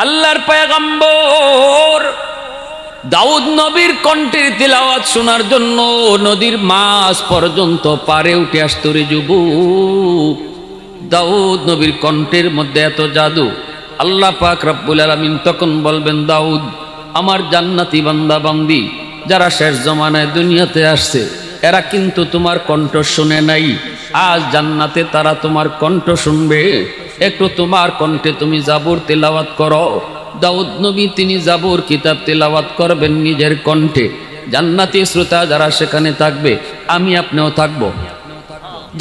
আল্লাহর পয়গম্বর দাউদ নবীর কণ্ঠের তিলাওয়াত শোনার জন্য নদীর মাছ পর্যন্ত পারে উঠে আসতো রে যুবক। দাউদ নবীর কণ্ঠের মধ্যে এত জাদু। আল্লাহ পাক রব্বুল আলামিন তখন বলবেন, দাউদ, আমার জান্নাতি বান্দা বান্দি যারা শেষ জমানায় দুনিয়াতে আসছে এরা কিন্তু তোমার কণ্ঠ শুনে নাই। আজ জান্নাতে তারা তোমার কণ্ঠ শুনবে। একটু তোমার কণ্ঠে তুমি জাবুর তেলাওয়াত করো। দাউদ নবী তিনি জাবুর কিতাব তেলাওয়াত করবেন নিজের কণ্ঠে। জান্নাতি শ্রোতা যারা সেখানে থাকবে, আমি আপনিও থাকবো।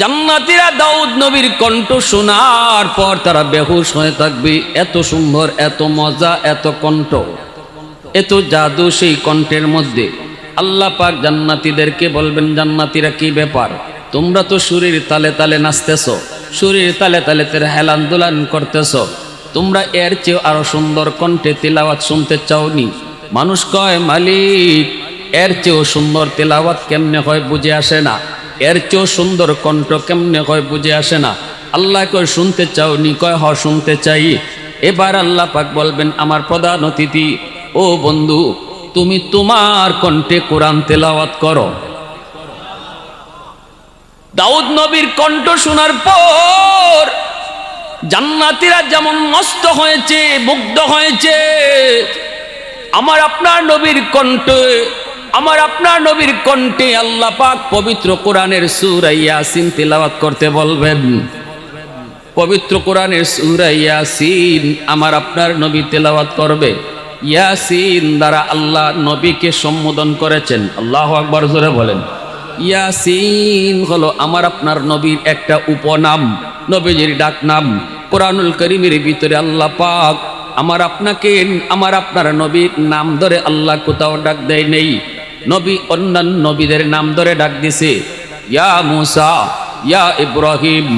জান্নাতীরা দাউদ নবীর কণ্ঠ শোনার পর তারা বেহুশ হয়ে থাকবে। এত সুন্দর, এত মজা, এত কণ্ঠ, এত জাদু সেই কণ্ঠের মধ্যে। আল্লাহ পাক জান্নাতীদেরকে বলবেন, জান্নাতীরা কি ব্যাপার, তোমরা তো সুরের তালে তালে নাচতেছ, সুরের তালে তালে তেরা হেলান দুলান করতেছ, তোমরা এর চেয়ে আরো সুন্দর কণ্ঠে তেলাওয়াত শুনতে চাওনি? মানুষ কয়, মালিক, এর চেয়েও সুন্দর তেলাওয়াত কেমনে হয় বুঝে আসে না, এর চেয়েও সুন্দর কণ্ঠ কেমনে হয় বুঝে আসে না। আল্লাহ কয়, শুনতে চাওনি? কয়, হ, শুনতে চাই। এবার আল্লাহ পাক বলবেন, আমার প্রধান অতিথি, ও বন্ধু, তুমি তোমার কণ্ঠে কোরআন তেলাওয়াত করো। দাউদ নবীর কণ্ঠ শোনার পর জান্নাতীরা যেমন মস্ত হয়েছে, মুগ্ধ হয়েছে, আমার আপনার নবীর কণ্ঠে, আমার আপনার নবীর কণ্ঠে আল্লাহ পাক পবিত্র কোরআনের সূরা ইয়াসিন তেলাওয়াত করতে বলবেন। পবিত্র কোরআনের সূরা ইয়াসিন আমার আপনার নবী তেলাওয়াত করবে। ইয়াসিন দ্বারা আল্লাহ নবীকে সম্বোধন করেছেন। আল্লাহু আকবার, জোরে বলেন। ইয়াসিন হলো আমার আপনার নবীর একটা উপনাম, নবীজির ডাক নাম। কোরআনুল কারীমের ভিতরে আল্লাহ পাক আমার আপনাকে, আমার আপনার নবীর নাম ধরে আল্লাহ কোথাও ডাক দেয় নেই। নবী অন্যান্য নবীদের নাম ধরে ডাক দিছে। ইয়া মূসা, ইয়া ইব্রাহিম,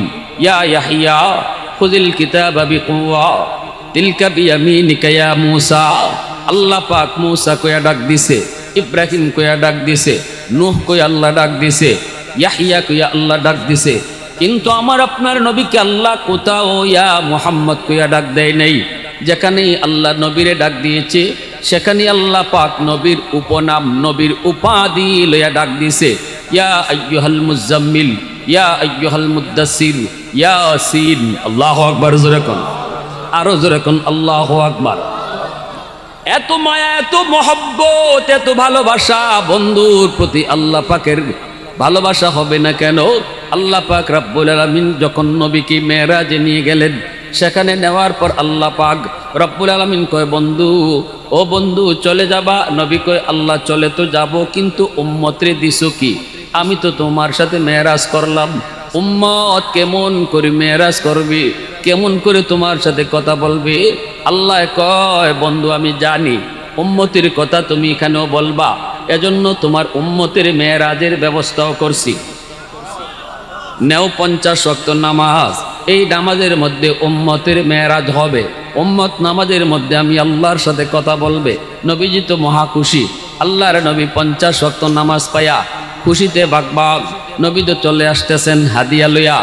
ইয়া ইয়াহইয়া, খুযিল কিতাবা বিকুওয়া, তিলকা বিয়ামিনিকা ইয়া মূসা। আল্লাহ পাক মূসা কইয়া ডাক দিছে, ইব্রাহিম কইয়া ডাক দিছে, নূহ কইয়া আল্লাহ ডাক দিছে, ইয়াহইয়া কইয়া আল্লাহ ডাক দিছে। কিন্তু আমার আপনার নবীকে আল্লাহ কোথাও ইয়া মুহাম্মদ কইয়া ডাক দেয় নাই। যেখানেই আল্লাহ নবীরে ডাক দিয়েছে সেখানে আল্লাহ পাক নবীর উপনাম, নবীর উপাধি লইয়া ডাক দিছে। ইয়া আইয়ুহাল মুজাম্মিল, ইয়া আইয়ুহাল মুদ্দাসসির, ইয়াসিন। আল্লাহু আকবার, জোরে কোন, আরো জোরে কোন, আল্লাহু আকবার। এত মায়া, এত মহব্বত, এত ভালোবাসা বন্ধুর প্রতি আল্লাহ পাকের ভালোবাসা হবে না কেন? আল্লাহ পাক রব্বুল আলামিন যখন নবীকে মেরাজে নিয়ে গেলেন, সেখানে নেওয়ার পর আল্লাহ পাক রব্বুল আলামিন কয়, বন্ধু, ও বন্ধু, চলে যাবা? নবী কয়, আল্লাহ চলে তো যাব, কিন্তু উম্মতরে দিছো কি? আমি তো তোমার সাথে মেরাজ করলাম, উম্মত কেমন করে মেরাজ করবি, কেমন করে তোমার সাথে কথা বলবি? আল্লাহ কয়, বন্ধু, আমি জানি উম্মতের কথা তুমি এখানেও বলবা, এজন্য তোমার উম্মতের মেরাজের ব্যবস্থাও করছি। নেও 50 ওয়াক্ত নামাজ, এই নামাজের মধ্যে উম্মতের মেরাজ হবে। উম্মত নামাজের মধ্যে আমি আল্লাহর সাথে কথা বলবে। নবীজি তো মহা খুশি। আল্লাহর নবী 50 ওয়াক্ত নামাজ পায়া খুশিতে বাগবাগ নবী তো চলে আসতেছেন হাদিয়া লইয়া।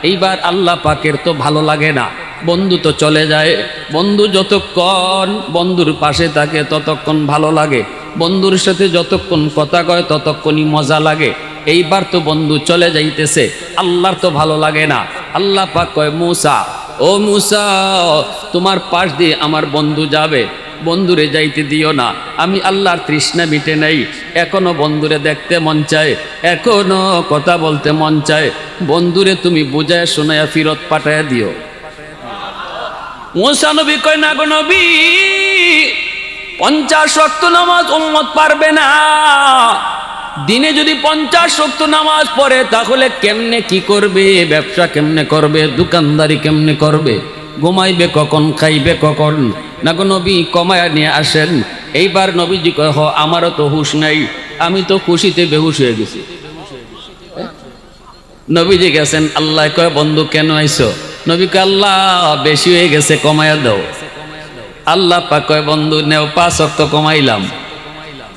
এইবার আল্লাহ পাকের তো ভালো লাগে না, বন্ধু তো চলে যায়। বন্ধু যতক্ষণ বন্ধুর পাশে থাকে ততক্ষণ ভালো লাগে, বন্ধুর সাথে যতক্ষণ কথা কয় ততক্ষণই মজা লাগে। এইবার তো বন্ধু চলে যাইতেছে, আল্লাহর তো ভালো লাগে না। আল্লাহ পাক কয়, মূসা, ও মূসা, তোমার পাশ দিয়ে আমার বন্ধু যাবে, বন্ধুরে যাইতে দিও না। আমি আল্লাহর তৃষ্ণা মিটে নাই, এখনো বন্ধুরে দেখতে মন চায়, এখনো কথা বলতে মন চায়। বন্ধুরে তুমি বুঝায় শোনায়া ফিরত পাঠায় দিও। মূসা নবী কয়, না গো নবী, 50 ওয়াক্ত নামাজ উম্মত পারবে না। দিনে যদি 50 ওয়াক্ত নামাজ পড়ে তাহলে কেমনে কি করবে? ব্যবসা কেমনে করবে? দোকানদারি কেমনে করবে? ঘুমাইবে কখন? খাইবে কখন? না গো নবী, কমায়া নিয়ে আসেন। এইবার নবীজি কয়, আমারও তো হুঁশ নাই, আমি তো খুশিতে বেহুশ হয়ে গেছি। নবীজি গেছেন, আল্লাহ কয়, বন্ধু কেন আইছো? নবী কয়, আল্লাহ বেশি হয়ে গেছে, কমায়া দাও। আল্লাহ পাক কয়, বন্ধু নেও, 5 ওয়াক্ত কমাইলাম।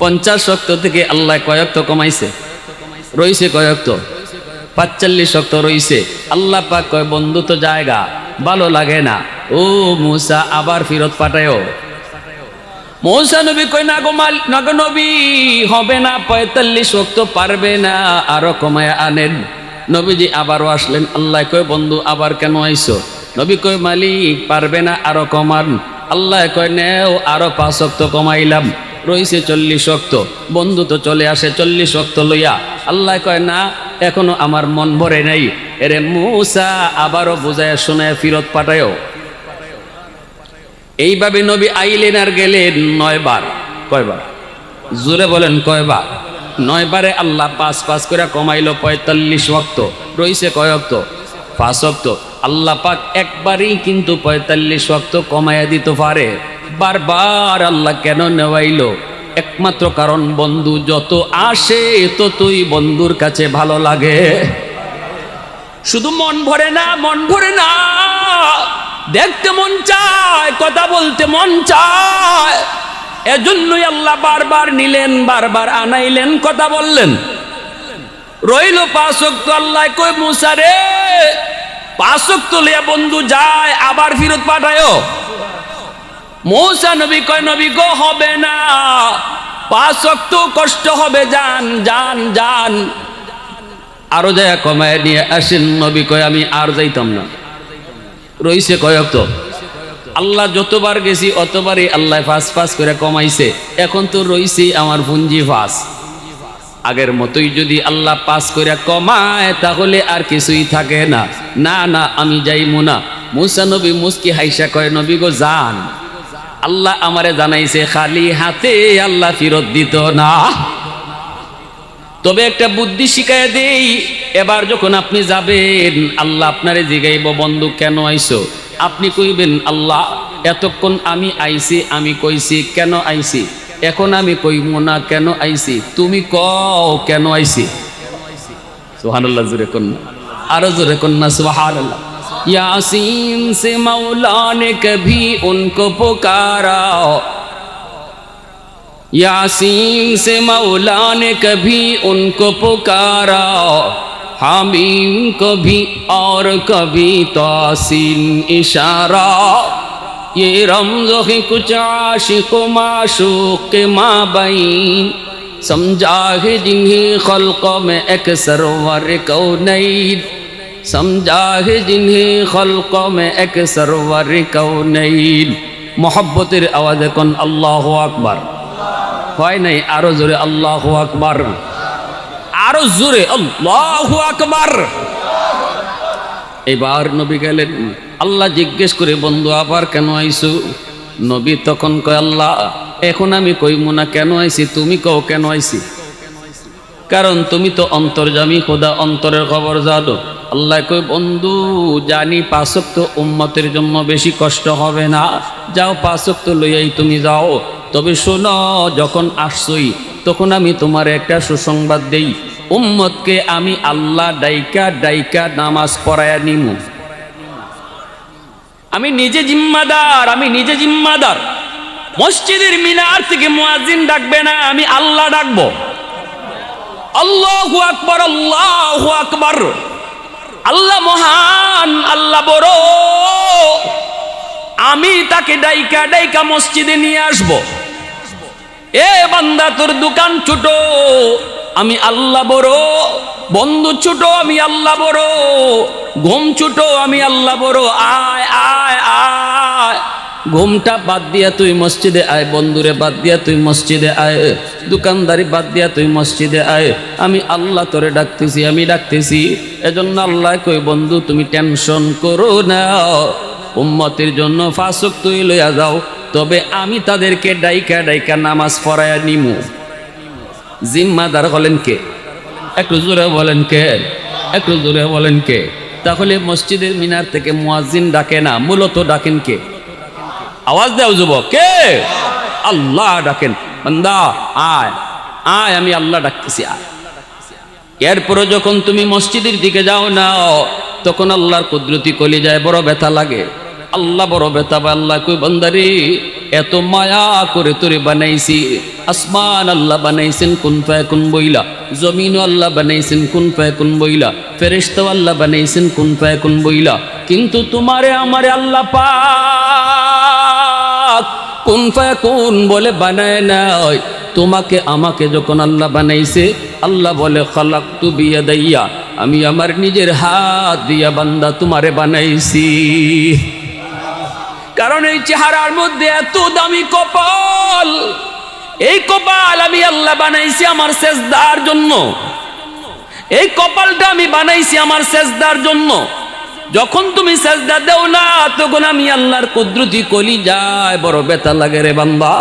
50 ওয়াক্ত থেকে আল্লাহ কয় ওয়াক্ত কমাইছে? রইছে কয় ওয়াক্ত? 45 ওয়াক্ত রইছে। আল্লাহ পাক কয়, বন্ধু তো জায়গা ভালো লাগে না, ও মূসা আবার ফেরত পাঠায়ো। মূসা নবী কই না গো নবী, হবে না, ৪৫ ওয়াক্ত পারবে না, আরো কমায় আনেন। নবীজি আবারও আসলেন। আল্লাহ কয় বন্ধু আবার কেন আইছো? নবী কয় মালিক পারবে না, আরো কমান। আল্লাহ কয় নেও, আরো ৫ ওয়াক্ত কমাইলাম, রইছে ৪০ ওয়াক্ত। বন্ধু তো চলে আসে ৪০ ওয়াক্ত লইয়া। আল্লাহ কয় না, এখনো আমার মন ভরে নাই। এরে মূসা আবারও বুঝায় শোনায় ফিরত পাঠায়ও। এইভাবে নবী আইলেন আর গেলেন ৯ বার। কয়বার? জোরে বলেন কয়বার? ৯ বারে আল্লাহ ৫ করে কমাইল ৪৫ ওয়াক্ত, রইছে কয় ওয়াক্ত? ৫ ওয়াক্ত। আল্লাহ পাক একবারই কিন্তু ৪৫ ওয়াক্ত কমাইয়া দিতে পারে। বারবার আল্লাহ কেন নেওয়াইল? একমাত্র কারণ বন্ধু যত আসে ততই বন্ধুর কাছে ভালো লাগে। শুধু মন ভরে না, মন ভরে না, দেখতে মন চায়, কথা বলতে মন চায়। এজন্যই আল্লাহ বারবার নিলেন, বারবার আনাইলেন, কথা বললেন। রইল ৫ ওয়াক্ত। আল্লাহ কই মূসা রে, ৫ ওয়াক্ত লিয়া বন্ধু যায়, আবার ফিরত পাঠায়ো। মূসা নবী কয় নবী গো হবে না, ৫ ওয়াক্ত কষ্ট হবে, যান যান যান, আরো যায় কমায় নিয়ে আসেন। নবী কয় আমি আর যাইতাম না, রইছে কয় ওয়াক্ত? আল্লাহ যতবার গেছি অতবারই আল্লাহ ৫ করে কমাইছে। এখন তো রইছি আমার পুঞ্জি ৫। আগের মতোই যদি আল্লাহ ৫ করে কমায় তাহলে আর কিছুই থাকে না। না না, আমি যাইমু না। মূসা নবী মুস্কি হাইসা কয় নবী গো যান, আল্লাহ আমারে জানাইছে খালি হাতে আল্লাহ ফিরত দিত না। তবে একটা বুদ্ধি শিখায় দেই, এবার যখন আপনি যাবেন আল্লাহ আপনারে জিগাইব বন্ধু কেন আইছো? আপনি কইবেন আল্লাহ এতক্ষণ আমি আইছি, আমি কইছি কেন আইছি, এখন আমি কইমু না কেন আইছি, তুমি কও কেন আইছি। সুবহানাল্লাহ, জোরে কোন না, আরো জোরে কোন না সুবহানাল্লাহ। यासीन से मौला ने कभी उनको पुकारा, यासीन से मौला ने कभी उनको पुकारा, हामीम को भी और कभी तासीन इशारा, ये रमज़ है कुछ आशिक़ माशूक़ के माबैन, समझा है जिन्हें खल्क़ में एक सरवर कौनैन, समझा है जिन्हें खल्क़ में एक सरवर कौनैन। मोहब्बतेर आवाज़े कोन अल्लाहु আকবার হয় নাই? আরো জোরে আল্লাহু আকবার, আরো জোরে আল্লাহু আকবার। এবার নবী গেলেন। আল্লাহ জিজ্ঞেস করে বন্ধু আবার কেন আইছো? নবী তখন কয় আল্লাহ এখন আমি কইমু না কেন আইছি, তুমি কও কেন আইছি, কারণ তুমি তো অন্তর্যামী খোদা, অন্তরের খবর জানো। আল্লাহ কই বন্ধু জানি ৫ ওয়াক্ত উম্মতের জন্য বেশি কষ্ট হবে না, যাও ৫ ওয়াক্ত লইয়াই তুমি যাও। তবে শোনো, যখন আসছই তখন আমি তোমার একটা সুসংবাদ দেই, উম্মতকে আমি আল্লাহ ডাইকা ডাইকা নামাজ পড়ায়া নিমু। আমি নিজে জিম্মাদার, আমি নিজে জিম্মাদার। মসজিদের মিনার থেকে মুয়াজ্জিন ডাকবে না, আমি আল্লাহ ডাকবো। আল্লাহু আকবার, আল্লাহু আকবার। আল্লাহ মহান, আল্লাহ বড়। আমি তাকে ডাইকা ডাইকা মসজিদে নিয়ে আসব। এ বান্দা তোর দোকান ছোট, আমি আল্লাহ বড়। বন্ধু ছোট, আমি আল্লাহ বড়। ঘুম ছোট, আমি আল্লাহ বড়। আয় আয় আয়, ঘুমটা বাদ দিয়া তুই মসজিদে আয়, বন্ধুরে বাদ দিয়া তুই মসজিদে আয়, দোকানদারি বাদ দিয়া তুই মসজিদে আয়। আমি আল্লাহ তোরে ডাকতেছি, আমি ডাকতেছি। এজন্য আল্লাহ কই বন্ধু তুমি টেনশন করো না, উম্মতের জন্য ৫ ওয়াক্ত তুই লইয়া যাও, তবে আমি তাদেরকে ডাইকা ডাইকা নামাজ পড়ায়া নিমু। জিম্মাদার হলেন কে? একটু জোরে বলেন কে? একটু জোরে বলেন কে? তাহলে মসজিদের মিনার থেকে মুয়াজ্জিন ডাকে না, মূলত ডাকেন কে? আওয়াজ দাও যুবক, কে? আল্লাহ ডাকেন। বান্দা আয় আয়, আমি আল্লাহ ডাকতেছি আয়। এরপরে যখন তুমি মসজিদের দিকে যাও না, তখন আল্লাহর কুদরতি কলিজায় বড় ব্যথা লাগে। আল্লাহ বড় ব্যথা পায়। আল্লাহ কই বান্দারে এত মায়া করে তোরে বানাইছি। আসমান আল্লাহ বানাইছেন কুন ফায়াকুন বইলা, জমিনও আল্লাহ বানাইছেন কুন ফায়াকুন বইলা, ফেরেশতাও আল্লাহ বানাইছেন কুন ফায়াকুন বইলা। কিন্তু তোমারে আমারে আল্লাহ পাক কুন ফায়াকুন বলে বানায় নাই। তোমাকে আমাকে যখন আল্লাহ বানাইছে, আল্লাহ বলে খালাকতু বিয়াদাইয়া, আমি আমার নিজের হাত দিয়া বান্দা তোমারে বানাইছি। কারণ এই চেহারার মধ্যে এত দামি কপাল, এই কপাল আমি আল্লাহ বানাইছি আমার সেজদার জন্য। এই কপালটা আমি বানাইছি আমার সেজদার জন্য। যখন তুমি সেজদা দেও না, তখন আমি আল্লাহর কুদরতি কলি যায় বড় ব্যথা লাগে রে বান্দা।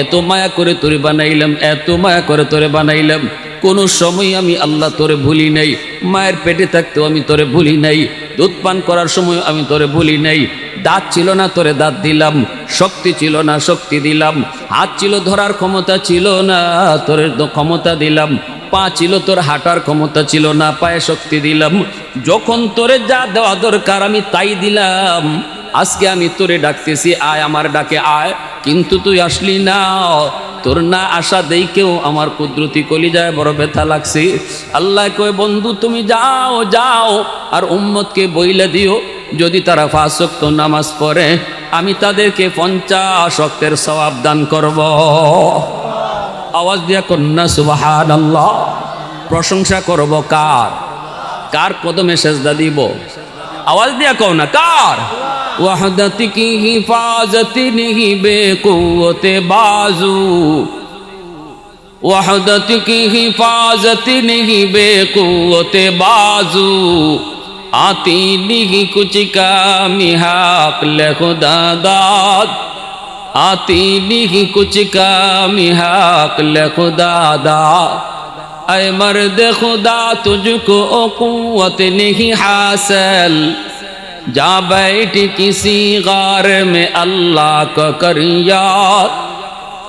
এত মায়া করে তোরে বানাইলাম, এত মায়া করে তোরে বানাইলাম, কোনো সময় আমি আল্লাহ তোরে ভুলি নাই। মায়ের পেটে থাকতেও আমি তোরে ভুলি নাই, দুধ পান করার সময় আমি তোরে ভুলি নাই। দাঁত ছিল না, তোরে দাঁত দিলাম। শক্তি ছিল না, শক্তি দিলাম। হাত ছিল, ধরার ক্ষমতা ছিল না, তোরে ক্ষমতা দিলাম। পা ছিল, তোর হাঁটার ক্ষমতা ছিল না, পায়ে শক্তি দিলাম। যখন তোরে যা দেওয়া দরকার আমি তাই দিলাম। আজকে আমি তোরে ডাকতেছি, আয় আমার ডাকে আয়, কিন্তু তুই আসলি না। তোর না আসা দেখেও আমার কুদরতি কলিজায় বড় ব্যথা লাগছে। আল্লাহ কয়, বন্ধু তুমি যাও যাও, আর উম্মতকে বইলা দিও, যদি তারা 5 ওয়াক্ত নামাজ পড়ে আমি তাদেরকে 50 ওয়াক্তের সওয়াব দান করব। আওয়াজ দিয়া কন্যা সুবহানাল্লাহ। প্রশংসা করব কার? কার কদমে সেজদা দিব? আওয়াজ দিয়া কও না কার? ওয়াহদাতি কি হিফাজতি নিহি বেকুওতে বাজু, ওয়াহদাতি কি হিফাজতি নিহি বেকুওতে বাজু, आती नहीं कुछ कामी हक ले खुदा दाद, आती नहीं कुछ कामी हक ले खुदा दाद। ऐ मर्द खुदा तुझको कुव्वत नहीं हासिल, जा बैठ किसी गार में अल्लाह का कर याद,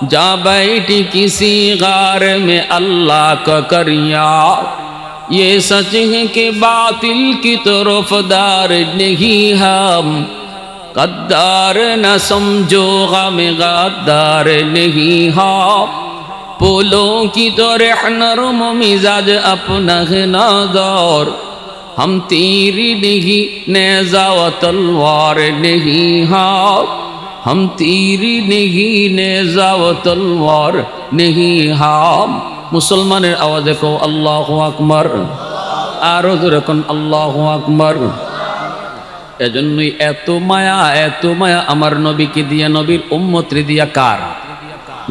जा बैठ किसी गार में अल्लाह का कर याद। ये सच है कि बातिल की तरफदार नहीं हम, गद्दार न समझो गम गद्दार नहीं हम। फूलों की तरह नरम मिजाज अपना है नादार, हम तीरी नहीं नेज़ा व तलवार नहीं हम, हम तीरी नहीं नेज़ा व तलवार नहीं हम। মুসলমানের আওয়াজে কও আল্লাহু আকবার, আরো জোরে কোন আল্লাহু আকবার। এজন্যই এত মায়া, এত মায়া আমার নবীকে দিয়া, নবীর উম্মতরে দিয়া। কার?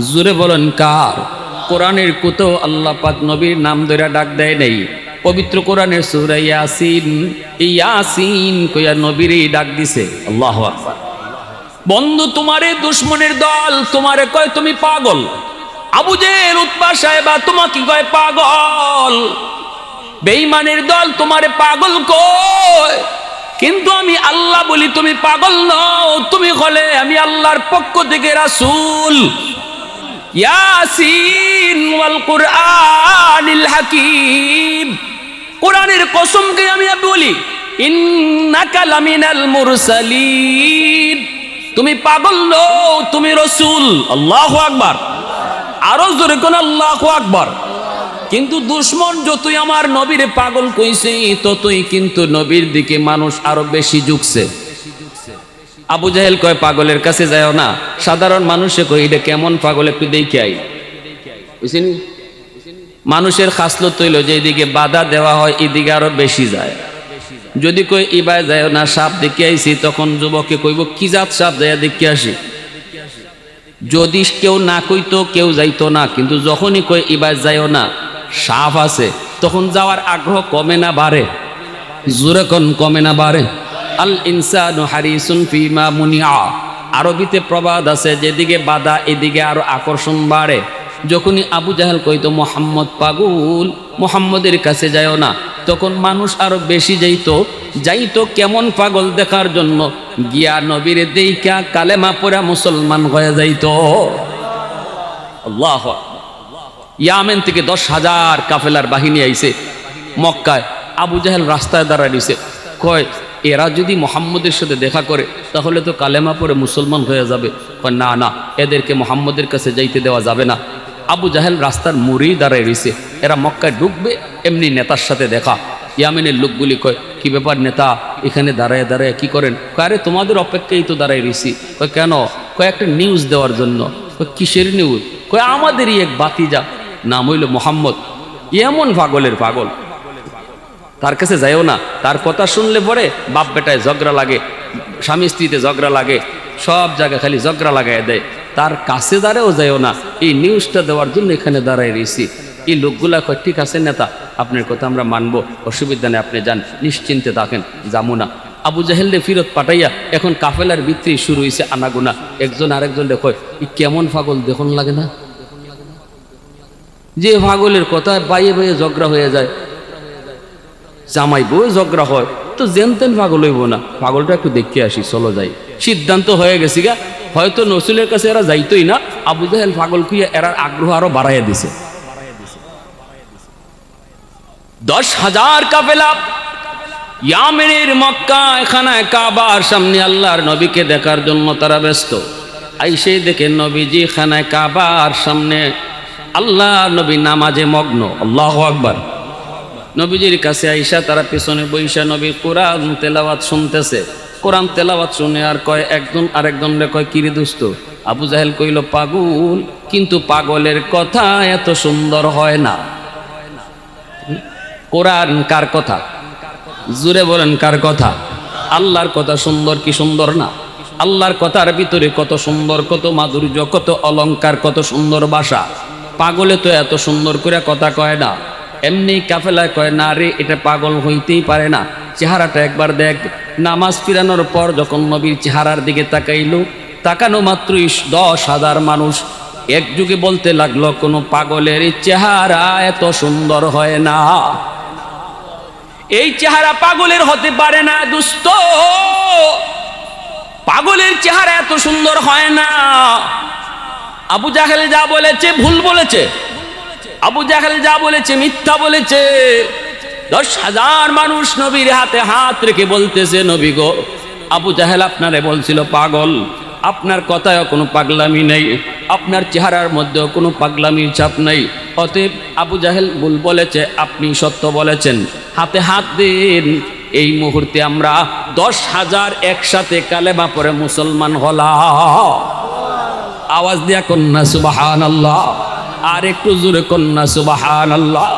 জোরে বলেন কার? কোরআনের কোথাও আল্লাহ পাক নবীর নাম ধরে ডাক দেয় নাই। পবিত্র কোরআনের সূরা ইয়াসিন, ইয়াসিন কইয়া নবীরই ডাক দিছে। আল্লাহু আকবার। বন্ধু, তোমারে দুশমনের দল তোমারে কয় তুমি পাগল। আবু জেহেল, উতবা, সাহেবা তোমাকে কয় পাগল। বেঈমানের দল তোমারে পাগল কয়, কিন্তু আমি আল্লাহ বলি তুমি পাগল নও। তুমি হলে আমি আল্লাহর পক্ষ থেকে রাসূল। ইয়াসিন ওয়াল কুরআনিল হাকীম, কোরআনের কসমকে আমি বলি, ইন্নাকা লামিনাল মুরসালিন। তুমি পাগল নও, তুমি রাসূল। আল্লাহু আকবার। আরো জোরে কোন আল্লাহু আকবার। কিন্তু দুশমন যতই আমার নবীরে পাগল কইছে, ততই কিন্তু নবীর দিকে মানুষ আরো বেশি ঝুঁকছে। আবু জাহেল কয় পাগলের কাছে যাও না। সাধারণ মানুষে কয় এটা কেমন পাগল, একটু দেখে আই। বুঝছেন, মানুষের খাসলত হইল যে এদিকে বাধা দেওয়া হয় এদিকে আরো বেশি যায়। যদি কই ইবায় যায় না, সাপ দেখে আইছি, তখন যুবকে কইব কি জাত সাপ, যায় দেখে আসি। যদি কেউ না কইতো কেউ যাইতো না, কিন্তু যখনই কই ইবায় যাইও না, সাপ আছে, তখন যাওয়ার আগ্রহ কমে না বাড়ে? জোরে কোন কমে না বাড়ে? আল ইনসানু হারিসুন ফিমা মুনিআ। আরবিতে প্রবাদ আছে, যেদিকে বাধা এদিকে আরো আকর্ষণ বাড়ে। যখনই আবু জাহেল কইতো মোহাম্মদ পাগল, মোহাম্মদের কাছে যাইও না, তখন মানুষ আরো বেশি যাইতো কেমন পাগল দেখার জন্য। গিয়া নবীর দেইখা কালেমা পড়া মুসলমান হয়ে যাইতো। আল্লাহু আকবার। ইয়ামেন থেকে 10,000 কাফেলার বাহিনী আইছে মক্কায়। আবু জাহেল রাস্তায় দাঁড়ায় দিছে, কয় এরা যদি মোহাম্মদের সাথে দেখা করে তাহলে তো কালেমা পড়ে মুসলমান হয়ে যাবে। কয় না না, এদেরকে মোহাম্মদের কাছে যাইতে দেওয়া যাবে না। আবু জাহেল রাস্তার মোড়েই দাঁড়ায় রয়েছে। এরা মক্কায় ঢুকবে, এমনি নেতার সাথে দেখা। ইয়ামেনের লোকগুলি কয় কি ব্যাপার নেতা, এখানে দাঁড়ায় দাঁড়ায় কি করেন? আরে তোমাদের অপেক্ষাই তো দাঁড়ায় রয়েছি। কয় কেন? কয় একটা নিউজ দেওয়ার জন্য। কয় কিসের নিউজ? কয় আমাদেরই এক বাতিজা, নাম হইল মোহাম্মদ, এমন পাগলের পাগল, তার কাছে যাইও না, তার কথা শুনলে পরে বাপ বেটায় ঝগড়া লাগে, স্বামী স্ত্রীতে ঝগড়া লাগে, সব জায়গায় খালি ঝগড়া লাগাই দেয়, তার কাছে দাঁড়াও যাইও না। এই নিউজটা দেওয়ার জন্য এখানে দাঁড়ায় রয়েছি। এই লোকগুলা কয় ঠিক আছে নেতা, আপনার কথা আমরা মানবো, অসুবিধা নেই, আপনি যান, নিশ্চিন্তে থাকেন, যাবো না। আবু জাহেলরে ফিরত পাঠাইয়া এখন কাফেলার ভিতরেই শুরু হয়েছে আনাগুনা। একজন আরেকজন কয় ই কেমন পাগল দেখুন লাগে না, যে পাগলের কথা বাইয়ে বাইয়ে ঝগড়া হয়ে যায়, জামাই বউ ঝগড়া হয়, তো যেন তেন পাগল হইব না, পাগলটা একটু দেখে আসি, চলো যাই। সিদ্ধান্ত হয়ে গেছি গা, হয়তো নসুলের কাছে এরা যাইতোই না, আবু জাহেল পাগল খুঁয়ে এরা আগ্রহ আরো বাড়াইয়া দিছে। 10,000 কাফেলা ইয়ামেনের মক্কা খানায় কাবার সামনে আল্লাহর নবীকে দেখার জন্য তারা ব্যস্ত। আইসে দেখে নবীজি খানায় কাবার সামনে, আল্লাহ নবী নামাজে মগ্ন, আল্লাহু আকবার। নবীজির কাছে আইসা তারা পেছনে বৈশা নবী কোরআন তেলাওয়াত শুনতেছে। কোরআন তেলাওয়াত শুনে আর কয় একজন আরেকজন রে কয় কিরে দোস্ত? আবু জাহেল কইল পাগল, কিন্তু পাগলের কথা এত সুন্দর হয় না। কোরআন কার কথা? জুড়ে বলেন কার কথা? আল্লাহর কথা সুন্দর কি সুন্দর না? আল্লাহর কথার ভিতরে কত সুন্দর, কত মাধুর্য, কত অলংকার, কত সুন্দর ভাষা। পাগলে তো এত সুন্দর করে কথা কয় না, এমনি কাফেলায় কয় না রে, এটা পাগল হইতেই পারে না, চেহারাটা একবার দেখ। নামাজ ফিরানোর পর যখন নবীর চেহারার দিকে তাকাইল, তাকানো মাত্রই 10,000 মানুষ একযুগে বলতে লাগলো কোনো পাগলের চেহারা এত সুন্দর হয় না, এই চেহারা পাগলের হতে পারে না দোস্ত, পাগলের চেহারা এত সুন্দর হয় না। আবু জাহেল যা বলেছে ভুল বলেছে, আবু জাহেল যা বলেছে মিথ্যা বলেছে। 10,000 মানুষ নবীর হাতে হাত রেখে বলতেছে নবী গো, আবু জাহেল আপনারে বলছিল পাগল, আপনার কথায় কোনো পাগলামি নেই, আপনার চেহারার মধ্যেও কোনো পাগলামির ছাপ নেই, অতএব আবু জাহেল ভুল বলেছে, আপনি সত্য বলেছেন, হাতে হাত দিন। এই মুহূর্তে আমরা 10,000 একসাথে কালেমা পড়ে মুসলমান হলাম। আওয়াজ দিয়া কন্যা সুবহানাল্লাহ, আর একটু জোরে কন্যা সুবহানাল্লাহ।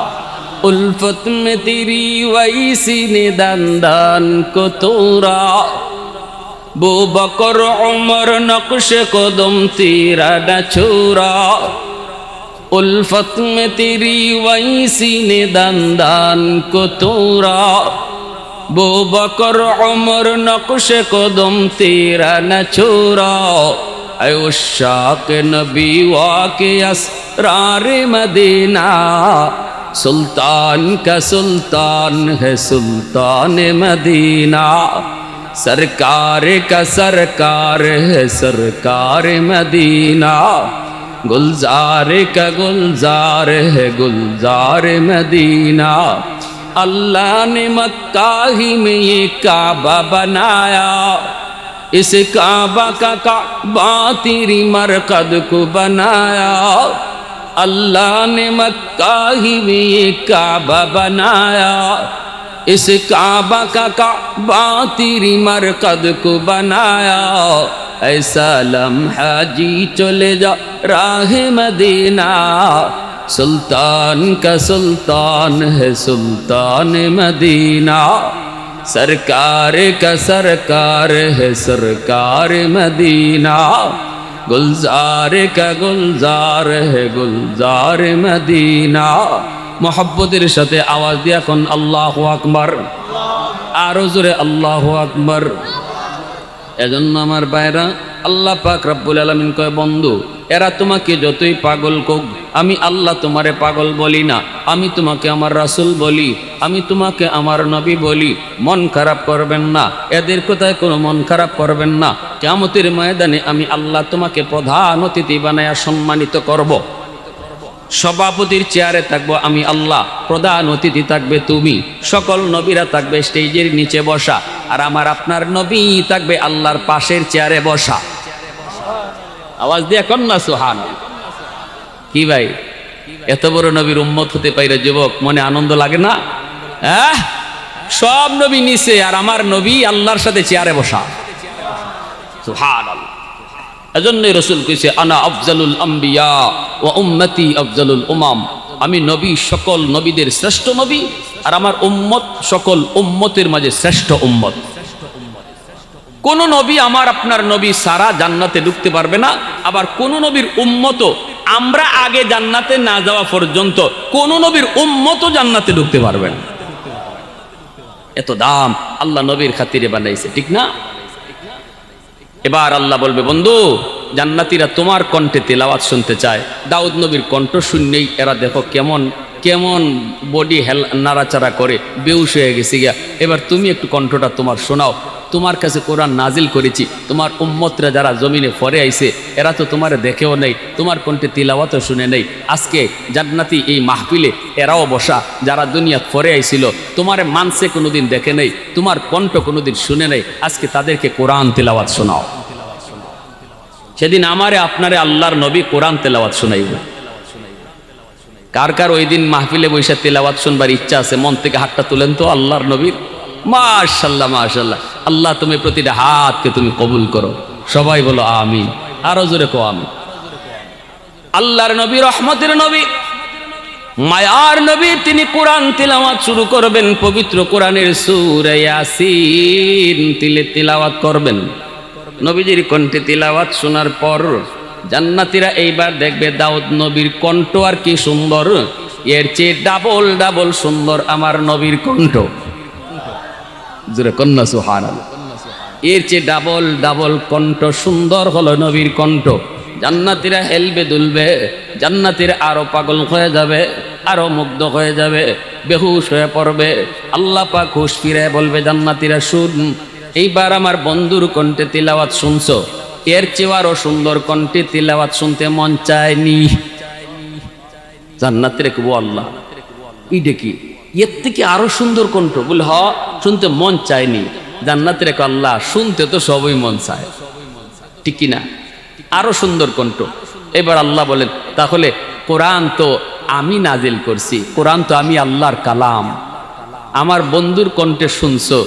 উলফত মে তেরি ওয়াইসি নে দান দান কো তোরা, বু বকর উমর নকশ কদম তেরা না ছোরা। উলফত মে তেরি ওয়াইসি নে দান দান কো তোরা, বু বকর উমর নকশ কদম তেরা না ছোরা। उशाक नबी वाके असरार मदीना, सुल्तान का सुल्तान है सुल्तान मदीना, सरकार का सरकार है सरकार मदीना, गुलजार का गुलजार है गुलजार मदीना। अल्लाह ने मक्का ही में ये काबा बनाया, इस काबा का काबा तेरी मरकद को बनाया। अल्लाह ने मक्का ही में ये काबा बनाया, इस काबा का काबा तेरी मरकद को बनाया। ऐसा लम्हा जी चले जा राह मदीना, सुल्तान का सुल्तान है सुल्तान मदीना, सरकार का सरकार है सरकार मदीना, गुलजार का गुलजार है गुलजार मदीना। मोहब्बतेर साथे आवाज दिया कोन अल्लाहु আকবার, आरो जोरे अल्लाहु আকবার। এজন্য আমার ভাইরা, আল্লাহ পাক রব্বুল আলামিন কয় বন্ধু, এরা তোমাকে যতই পাগল কোক, আমি আল্লাহ তোমারে পাগল বলি না, আমি তোমাকে আমার রাসূল বলি, আমি তোমাকে আমার নবী বলি। মন খারাপ করবেন না, এদের কথায় কোনো মন খারাপ করবেন না। কিয়ামতের ময়দানে আমি আল্লাহ তোমাকে প্রধান অতিথি বানায়া সম্মানিত করব। সভাপতির চেয়ারে থাকবো আমি আল্লাহ, প্রধান অতিথি থাকবে তুমি, সকল নবীরা থাকবে স্টেজের নিচে বসা, আর আমার আপনার নবী থাকবে আল্লাহর পাশের চেয়ারে বসা। আওয়াজ দিয়ে কন্যা সুবহানাল্লাহ। কি ভাই, এত বড় নবীর উম্মত হতে পাইরে যুবক, মনে আনন্দ লাগে না? সব নবী নিচে, আর আমার নবী আল্লাহর সাথে চেয়ারে বসা। সুবহানাল্লাহ। এজন্যই রাসূল কইছে আনা আফজালুল আম্বিয়া ওয়া উম্মতি আফজালুল উমাম, আমি নবী সকল নবীদের শ্রেষ্ঠ নবী, আর আমার উম্মত সকল উম্মতের মাঝে শ্রেষ্ঠ উম্মত। কোন নবী আমার আপনার নবী সারা জান্নাতে ঢুকতে পারবে না, আবার কোন নবীর উম্মত আমরা আগে জান্নাতে না যাওয়া পর্যন্ত কোন নবীর উম্মত জান্নাতে ঢুকতে পারবে না। এত দাম আল্লাহ নবীর খাতিরে বানাইছে, ঠিক না? এবার আল্লাহ বলবে, বন্ধু জান্নাতীরা তোমার কণ্ঠে তেলাওয়াত শুনতে চায়। দাউদ নবীর কণ্ঠ শুনলেই এরা দেখো কেমন কেমন বডি নাড়াচাড়া করে, বেউস হয়ে গেছে গিয়া। এবার তুমি একটু কণ্ঠটা তোমার শোনাও। তোমার কাছে কোরআন নাজিল করেছি, তোমার উম্মতরা যারা জমিনে ফরে আইছে এরা তো তোমার দেখেও নেই, তোমার কণ্ঠে তিলাওয়াতও শুনে নেই। আজকে জান্নাতি এই মাহফিলে এরাও বসা, যারা দুনিয়া ফরে আইছিল, তোমার মানসে কোনোদিন দেখে নেই, তোমার কণ্ঠ কোনোদিন শুনে নেই, আজকে তাদেরকে কোরআন তিলাওয়াত শোনাও। সেদিন আমারে আপনারে আল্লাহর নবী কোরআন তেলাওয়াত শোনাইব। কার কার ওই দিন মাহফিলে বৈশা তেলাওয়াত শুনবার ইচ্ছা আছে? মন থেকে হাতটা তুলেন তো আল্লাহর নবীর। মাশাআল্লাহ মাশাআল্লাহ। আল্লাহ তুমি প্রতিটা হাতকে তুমি কবুল করো। সবাই বলো আমিন, আরো জোরে কো আমিন। আল্লাহর নবী রহমতের নবী, মায়ার নবী, তিনি কোরআন তিলাওয়াত শুরু করবেন। পবিত্র কোরআনের সূরা ইয়াসিন তিলাওয়াত করবেন। নবীজির কণ্ঠে তিলাওয়াত শোনার পর জান্নাতীরা এইবার দেখবে দাউদ নবীর কণ্ঠ আর কি সুন্দর, এর চেয়ে ডাবল ডাবল সুন্দর আমার নবীর কণ্ঠ। জোরে কন্যা সুবহানাল্লাহ। এর চেয়ে ডাবল ডাবল কণ্ঠ সুন্দর হলো নবীর কণ্ঠ। জান্নাতীরা হেলবে দুলবে, জান্নাতীরা আরো পাগল হয়ে যাবে, আরো মুগ্ধ হয়ে যাবে, বেহুশ হয়ে পড়বে। আল্লাহ পাক হুঁশ ফিরে বলবে, জান্নাতীরা শুন, এইবার আমার বন্ধুর কণ্ঠে তিলাওয়াত শুনছো, এর চেয়ে আরো সুন্দর কণ্ঠে তিলাওয়াত শুনতে মন চায়নি। জান্নাতীরা কব আল্লাহ এইটা কি, এর থেকে আরো সুন্দর কণ্ঠ? বলে হ, শুনতে মন চায়নি। জান্নাতের এক আল্লাহ শুনতে তো সবই মন চায়, ঠিক কিনা? আরো সুন্দর কণ্ঠ। এবার আল্লাহ বলেন, তাহলে কোরআন তো আমি নাজিল করছি, কোরআন তো আমি আল্লাহর কালাম, আমার বন্ধুর কণ্ঠে শুনছো,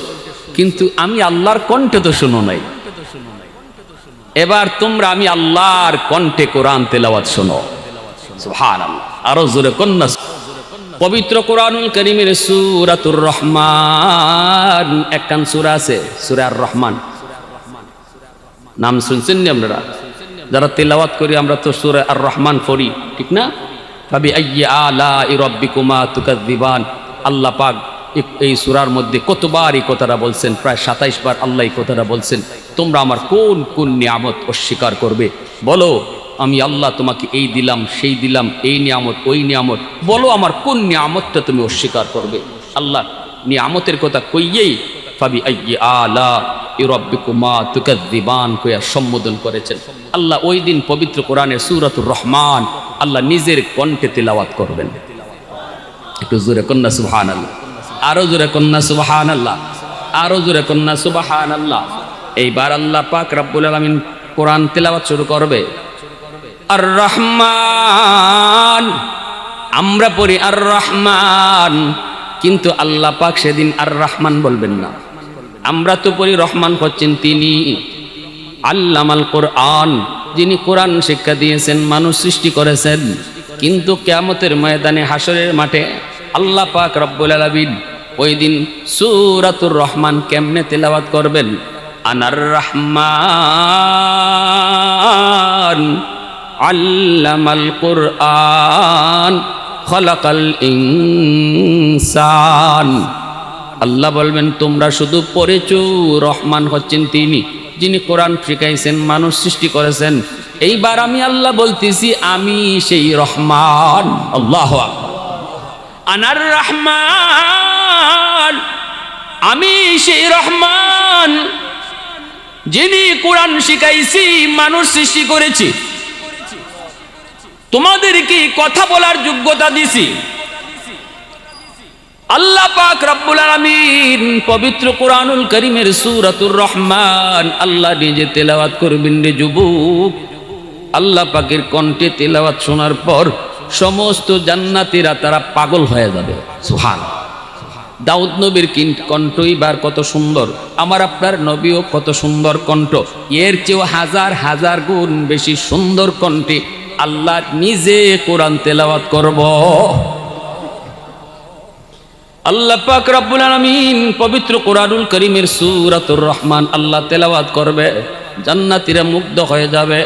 কিন্তু আমি আল্লাহর কণ্ঠে তো শুনো নাই। এবার তোমরা আমি আল্লাহর কণ্ঠে কোরআন তেলাওয়াত শোনো। সুবহানাল্লাহ। আরো জোরে কন্যা। পবিত্র কোরআনুল কারীমের সূরাতুর রহমান একখান সূরা আছে, সূরা আর রহমান। নাম শুনছেন নি আপনারা? যারা তেলাওয়াত করি আমরা তো সূরা আর রহমান পড়ি, ঠিক না? ফাবি আইয়ি আলাই রাব্বিকুমা তুকাযযিবান। আল্লাহ পাক এই সূরার মধ্যে কতবার এই কথাটা বলছেন? প্রায় 27 বার আল্লাহ এই কথাটা বলছেন, তোমরা আমার কোন কোন নিয়ামত অস্বীকার করবে? বলো আমি আল্লাহ তোমাকে এই দিলাম, সেই দিলাম, এই নিয়ামত, ওই নিয়ামত, বলো আমার কোন নিয়ামতটা তুমি অস্বীকার করবে? আল্লাহ নিয়ামতের কথা কইয়েই ফাবি আইয়ি আলাই রাব্বিকুমা তুকাযযিবান কইয়া সম্বোধন করেছেন। আল্লাহ ওই দিন পবিত্র কোরআনের সূরাতুর রহমান আল্লাহ নিজের কণ্ঠে তিলাওয়াত করবেন। একটু জোরে কন্যা সুবহানাল্লাহ, আরো জোরে কন্যা সুবহানাল্লাহ, আরো জোরে কন্যা সুবহানাল্লাহ। এইবার আল্লাহ পাক রব্বুল আলামিন কোরআন তিলাওয়াত শুরু করবে। আর রহমান, আমরা পড়ি আর রহমান, কিন্তু আল্লাহ পাক সেদিন আর রহমান বলবেন না। আমরা তো পড়ি রহমান হচ্ছেন তিনি, আল্লামাল কোরআন, যিনি কোরআন শিক্ষা দিয়েছেন, মানুষ সৃষ্টি করেছেন। কিন্তু কিয়ামতের ময়দানে হাসরের মাঠে আল্লাহ পাক রব্বুল আলামিন ওই দিন সূরাতুর রহমান কেমনে তেলাওয়াত করবেন? আনার রহমান আল্লামাল কোরআন খলাকাল ইনসান। আল্লাহ বলবেন তোমরা শুধু পড়েছো, রহমান হচ্ছেন তিনি, যিনি কোরআন শিখাইছেন, মানুষ সৃষ্টি করেছেন। এইবার আমি আল্লাহ বলতেছি, আমি সেই রহমান। আল্লাহু আকবার। আনার রহমান, আমি সেই রহমান যিনি কোরআন শিখাইছি, মানুষ সৃষ্টি করেছি, তোমাদেরকে কথা বলার যোগ্যতা দিছি। আল্লাহ পাক রব্বুল আলামিন পবিত্র কোরআনুল কারীমের সূরাতুর রহমান আল্লাহ নিজে তেলাওয়াত করবেন রে যুবক। আল্লাহ পাকের কণ্ঠে তেলাওয়াত শোনার পর সমস্ত জান্নাতীরা তারা পাগল হয়ে যাবে। সুবহানাল্লাহ। দাউদ নবীর কণ্ঠই বার কত সুন্দর, আমার আপনার নবীও কত সুন্দর কণ্ঠ। এর চেয়েও হাজার হাজার গুণ বেশি সুন্দর কণ্ঠে আল্লাহ নিজে কোরআন তেলাওয়াত করব। আল্লাহ পাক রব্বুল আলামিন পবিত্র কোরআনুল কারীমের সূরাতুর রহমান আল্লাহ তেলাওয়াত করবে, জান্নাতীরা মুগ্ধ হয়ে যাবে,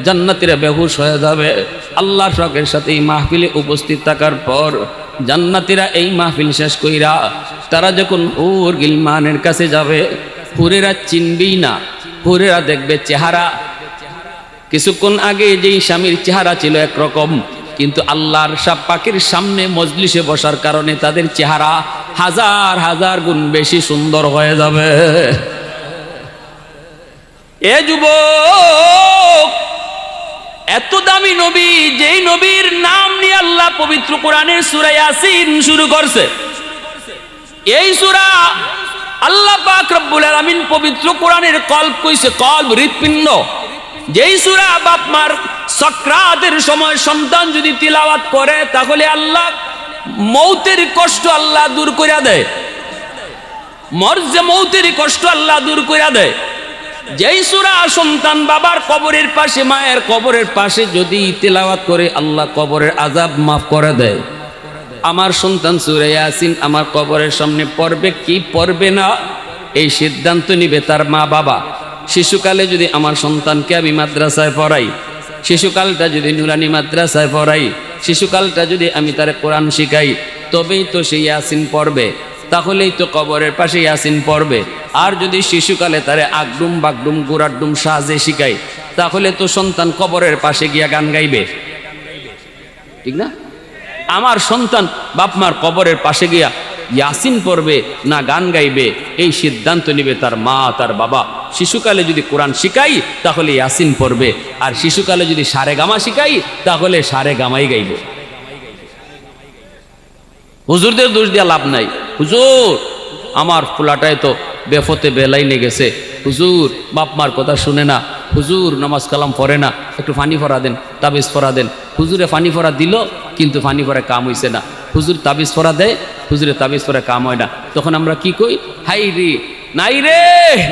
জান্নাতীরা বেহুশ হয়ে যাবে। আল্লাহর শখের সাথে এই মাহফিলে উপস্থিত থাকার পর জান্নাতীরা এই মাহফিল শেষ কইরা তারা যখন হুর গিলমানের কাছে যাবে, হুরেরা চিনবেই না, হুরেরা দেখবে চেহারা কিছুক্ষণ আগে যেই স্বামীর চেহারা ছিল একরকম, কিন্তু আল্লাহর সব পাকের সামনে মজলিসে বসার কারণে তাদের চেহারা হাজার হাজার গুণ বেশি সুন্দর হয়ে যাবে। এ যুবক, এত দামি নবী, যেই নবীর নাম নিয়ে আল্লাহ পবিত্র কোরআনের সূরা ইয়াসিন শুরু করছে, এই সূরা আল্লাহ পাক রব্বুল আলামিন পবিত্র কোরআনের কল্ব কইছে, কল্ব হৃৎপিণ্ড। যেই সূরা বাপ মার সাকরাতের সময় সন্তান যদি তিলাওয়াত করে তাহলে আল্লাহ মৌতের কষ্ট আল্লাহ দূর কইরা দেয়, মরজে মৌতের কষ্ট আল্লাহ দূর কইরা দেয়। যেই সূরা সন্তান বাবার কবরের পাশে, মায়ের কবরের পাশে যদি তিলাওয়াত করে আল্লাহ কবরের আযাব মাফ করে দেয়। আমার সন্তান সূরা ইয়াসিন আমার কবরের সামনে পড়বে কি পড়বে না এই সিদ্ধান্ত নিবে তার মা বাবা। শিশুকালে যদি আমার সন্তানকে আমি মাদ্রাসায় পড়াই, শিশুকালটা যদি নুরানি মাদ্রাসায় পড়াই, শিশুকালটা যদি আমি তার কোরআন শিখাই, তবেই তো সে ইয়াসিন পড়বে, তাহলেই তো কবরের পাশে ইয়াসিন পড়বে। আর যদি শিশুকালে তারে আগডুম বাগডুম গুড়াডুম সাজে শিখাই, তাহলে তো সন্তান কবরের পাশে গিয়া গান গাইবে, ঠিক না? আমার সন্তান বাপমার কবরের পাশে গিয়া ইয়াসিন পড়বে না গান গাইবে, এই সিদ্ধান্ত নিবে তার মা তার বাবা। শিশুকালে যদি কোরআন শিখাই তাহলে ইয়াসিন পড়বে, আর শিশুকালে যদি সারে গামা শিখাই তাহলে সারে গামাই গাইবে। হুজুরদের দোষ দিয়া লাভ নাই। হুজুর আমার পোলাটায় তো বেফতে বেলাইনে গেছে, হুজুর বাপ মার কথা শুনে না, হুজুর নামাজ কালাম পড়ে না, একটু ফানি ফরা দেন, তাবিজ ফরা দেন। হুজুরে ফানি ফরা দিল কিন্তু ফানি ফরা কাম হইছে না, হুজুর তাবিজ ফরা দেয়, হুজুরে তাবিজ ফরা কাম হয় না। তখন আমরা কি কই? হাই রে, নাই রে,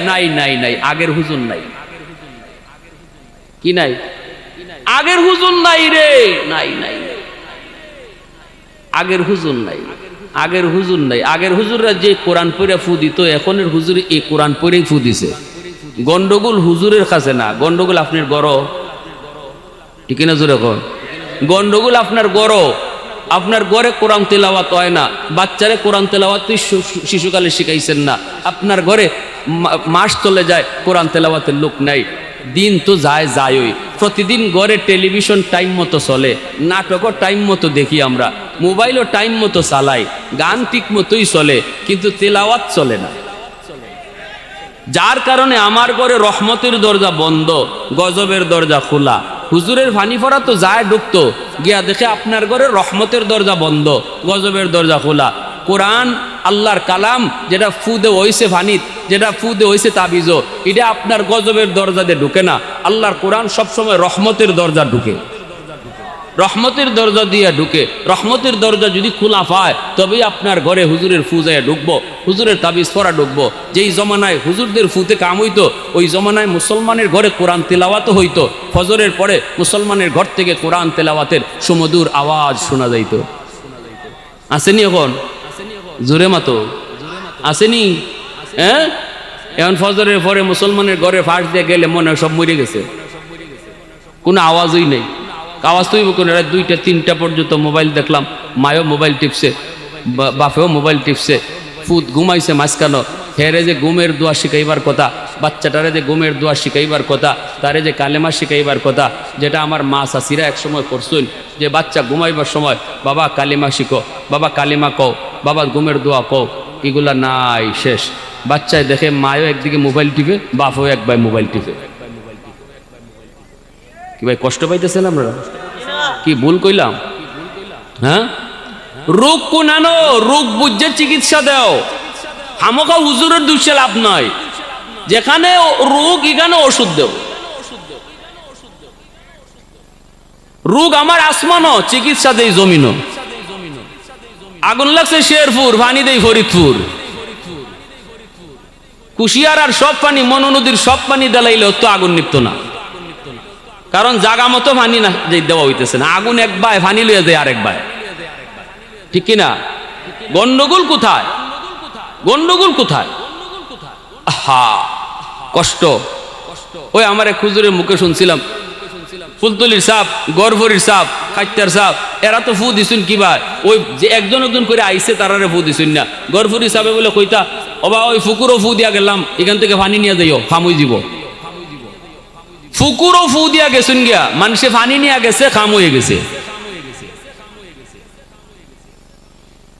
নাই নাই নাই, আগের হুজুর নাই। কি নাই? আগের হুজুর নাই রে, নাই নাই, আগের হুজুর নাই, আগের হুজুর নাই। আগের হুজুররা যে কোরআন পড়ে ফু দিত, এখনের হুজুর এই কোরআন পড়েই ফু দিছে। গন্ডগোল হুজুরের কাছে না, গন্ডগোল আপনার গড়, ঠিক না? জোরে কর, গন্ডগোল আপনার গড়। আপনার ঘরে কোরআন তেলাওয়াত হয় না, বাচ্চারে কোরআন তেলাওয়াত শিশুকালে শিখাইছেন না, আপনার ঘরে মাস চলে যায় কোরআন তেলাওয়াতের লোক নাই। দিন তো যায় যায়ই, প্রতিদিন ঘরে টেলিভিশন টাইম মতো চলে, নাটকও টাইম মতো দেখি আমরা, মোবাইলও টাইম মতো চালাই, গান ঠিক মতোই চলে, কিন্তু তেলাওয়াত চলে না। যার কারণে আমার ঘরে রহমতের দরজা বন্ধ, গজবের দরজা খোলা। হুজুরের ফানি ফরা তো যায় ঢুকতো, গিয়া দেখে আপনার ঘরে রহমতের দরজা বন্ধ, গজবের দরজা খোলা। কোরআন আল্লাহর কালাম, যেটা ফুদে হইছে ফানিত, যেটা ফুদে হইছে তাবিজও, এটা আপনার গজবের দরজা দিয়ে ঢুকে না। আল্লাহর কোরআন সবসময় রহমতের দরজা ঢুকে, রহমতের দরজা দিয়ে ঢুকে। রহমতের দরজা যদি খোলা পায় তবেই আপনার ঘরে হুজুরের ফুজায় ঢুকবো, হুজুরের তাবিজ পড়া ঢুকবো। যেই জমানায় হুজুরদের ফুতে কাম হইতো, ওই জমানায় মুসলমানের ঘরে কোরআন তেলাওয়াতও হইতো। ফজরের পরে মুসলমানের ঘর থেকে কোরআন তেলাওয়াতের সুমধুর আওয়াজ শোনা যাইত। আসেনি এখন? জোরে মাতো আসেনি? হ্যাঁ, এখন ফজরের পরে মুসলমানের ঘরে ফাঁস দিয়ে গেলে মনে হয় সব মরে গেছে, কোনো আওয়াজই নেই। আওয়াজ তুই কোন রাত 2টা 3টা পর্যন্ত মোবাইল দেখলাম, মায়ও মোবাইল টিপছে, বাপেও মোবাইল টিপছে, ফুত ঘুমাইছে মাঝখানো। হেরে যে ঘুমের দোয়া শিখাইবার কথা, বাচ্চাটারে যে ঘুমের দোয়া শিখাইবার কথা, তারে যে কালেমা শিখাইবার কথা, যেটা আমার মা শাশিরা একসময় করছেন, যে বাচ্চা ঘুমাইবার সময় বাবা কালিমা শিখো, বাবা কালিমা কও, বাবা ঘুমের দোয়া কও, এগুলা নাই, শেষ। বাচ্চায় দেখে মায়ও একদিকে মোবাইল টিপে, বাপও একবার মোবাইল টিপে। কি ভাই কষ্ট পাইতেছেন আপনারা? কি ভুল কইলাম? হ্যাঁ, রোগ কোন আনো, রোগ বুঝে চিকিৎসা দাও। হামকা হুজুরের দুষে লাভ নয়, যেখানে রোগ এখানে ওষুধ দেও। রোগ আমার আসমানও, চিকিৎসা দেই জমিনও। আগুন লাগছে শেরপুর, পানি দেই ফরিদপুর। কুশিয়ার আর সব পানি, মনো নদীর সব পানি দেলাইলেও তো আগুন নিপ্ত না, কারণ জাগা মতো পানি না যে দেওয়া হইতেছে না। আগুন এক বায়, পানি লইয়া যায় আরেক বায়, ঠিক কিনা? গন্ডগোল কোথায়? গন্ডগোল কোথায়? হা, কষ্ট। ওই আমার এক হুজুরের মুখে শুনছিলাম, ফুলতলির সাপ, গড়ভরির সাপ, কাইতার সাপ, এরা তো ফু দিছুন কিবা, ওই যে একজন একজন করে আইসে তারারে ফু দিছুন না। গড়ভরি সাপে বলে কইতা, ওবা ওই ফুকুরও ফু দিয়া গেলাম, এখান থেকে পানি নিয়ে যাইও, খামুই দিব। ফুকুরও ফু দিয়া গেছুন গিয়া, মানুষে পানি নিয়ে গেছে, খাম হয়ে গেছে।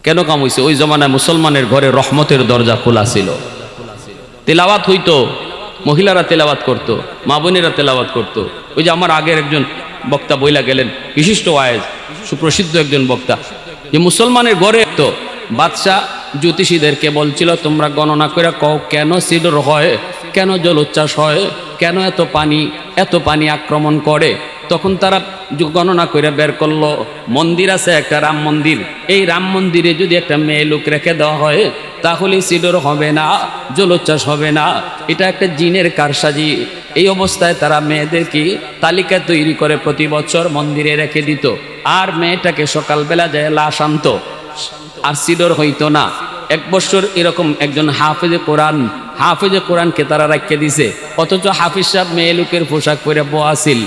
কেন কাম হইছে? ওই জমানায় মুসলমানের ঘরে রহমতের দরজা খোলা ছিল, তেলাওয়াত হইতো, মহিলারা তেলাওয়াত করতো, মা বোনেরা তেলাওয়াত করতো। ওই যে আমার আগের একজন বক্তা বইলা গেলেন, বিশিষ্ট ওয়াইজ, সুপ্রসিদ্ধ একজন বক্তা, যে মুসলমানের ঘরে তো বাদশাহ জ্যোতিষীদেরকে বলছিল, তোমরা গণনা করে কও কেন সিডর হয়, কেন জলোচ্ছ্বাস হয়, কেন এত পানি আক্রমণ করে। তখন তারা গণনা করে বের করলো, মন্দির আছে একটা, রাম মন্দির, এই রাম মন্দিরে যদি একটা মেয়ে লোক রেখে দেওয়া হয় তাহলে সিডর হবে না, জলোচ্ছ্বাস হবে না, এটা একটা জিনের কারসাজি। এই অবস্থায় তারা মেয়েদেরকে তালিকা তৈরি করে প্রতি বছর মন্দিরে রেখে দিত, আর মেয়েটাকে সকালবেলা যায় লাশ আনতো, আর সিডর হইতো না। এক বছর এরকম একজন হাফেজে কোরআনকে তারা রাখিয়ে দিছে, অথচ হাফিজ সাহেব মেয়ে লোকের পোশাক পরে বোয়া ছিল,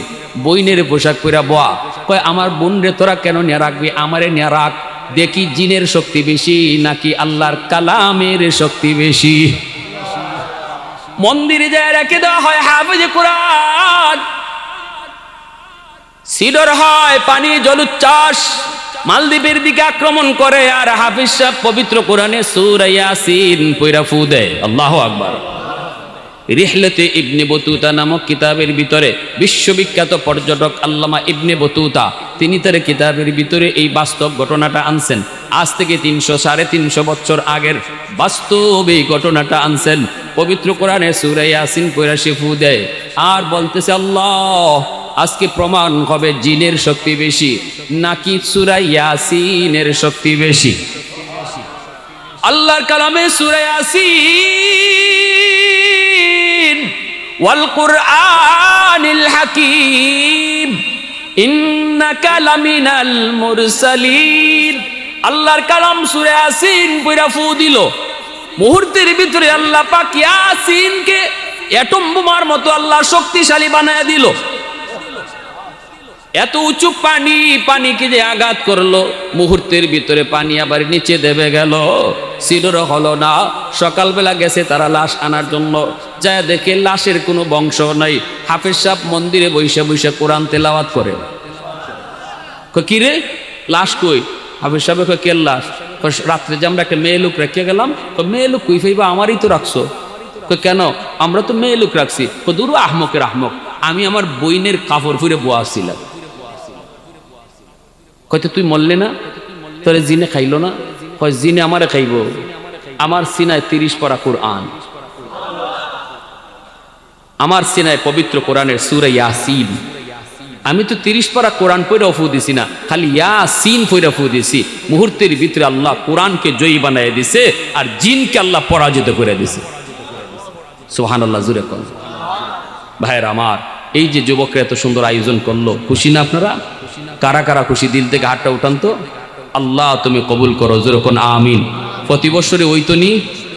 বইনের পোশাক পরে বোয়া। কয় আমার বোন রে তোরা কেন নিয়ে রাখবি, আমারে নিয়ে রাখ, দেখি জিনের শক্তি বেশি নাকি আল্লাহর কালামের শক্তি বেশি। মন্দিরে যায় রেখে দেওয়া হয় হাফেজে কোরআন, সিডর হয়, পানি জলোচ্ছ্বাস, মালদ্বীপের দিকে আক্রমণ করে, আর হাফিজ সাহেব পবিত্র কোরআনে সূরা ইয়াসিন পয়রা ফু দেয়। আল্লাহু আকবার। রিহলাতে ইবনে বতুতা নামক কিতাবের ভিতরে বিশ্ববিখ্যাত পর্যটক আল্লামা ইবনে বতুতা, তিনি তার কিতাবের ভিতরে এই বাস্তব ঘটনাটা আনছেন। আজ থেকে 300-350 বছর আগের বাস্তব এই ঘটনাটা আনছেন। পবিত্র কোরআনে সূরা ইয়াসিন পয়রা সে ফু দেয়, আর বলতেছে আল্লাহ আজকে প্রমাণ হবে জিনের শক্তি বেশি নাকি সূরা ইয়াসিনের শক্তি বেশি। আল্লাহর কালামে সূরা ইয়াসিন ওয়াল কুরআনিল হাকীম ইন্নাকা লামিনাল মুরসালিন, আল্লাহর কালাম সূরা ইয়াসিন পয়রা ফু দিল, মুহূর্তের ভিতরে আল্লাহ পাক ইয়াসিনকে অ্যাটম বোমার মতো আল্লাহ শক্তিশালী বানায় দিল। এত উঁচু পানিকে যে আঘাত করলো, মুহূর্তের ভিতরে পানি আবার নিচে দেবে গেল, সিডর হলো না। সকালবেলা গেছে তারা লাশ আনার জন্য, যায় দেখে লাশের কোনো বংশ নাই। হাফেজ সাহেব মন্দিরে বৈশা বৈশা কোরআন তেলাওয়াত করে। কি রে লাশ কই? হাফেজ সাহেব কয় কে লাশ? রাত্রে যে আমরা একটা মেয়ে লোক রেখে গেলাম। মেয়ে লোক কই ফাইবা, আমারই তো রাখছো। কেন? আমরা তো মেয়ে লোক রাখছি। দূর আহমকের আহমক, আমি আমার বইনের কাপড় ফুরে বোয়া ছিলাম। কয়তো তুই মরলে না, তোরে জিনে খাইলো না? কয় জিনে আমারে খাইব, আমার সিনায় 30 পারা কোরআন, আমার সিনায় পবিত্র কোরআনের সূরা ইয়াসিন। আমি তো 30 পারা কোরআন পড়ে ফু দিছি না, খালি ইয়াসিন পড়ে ফু দিছি। মুহূর্তের ভিতরে আল্লাহ কোরআনকে জয়ী বানায় দিছে, আর জিনকে আল্লাহ পরাজিত করে দিছে। সুবহানাল্লাহ, জুরে কোন ভাইয়ের আমার, এই যে যুবকরা এত সুন্দর আয়োজন করলো, খুশি না আপনারা? কারা কারা খুশি? দিল থেকে হাতটা উঠান তো। আল্লাহ তুমি কবুল করো, জোরে কোন আমিন। প্রতি বছরে ওই তো নি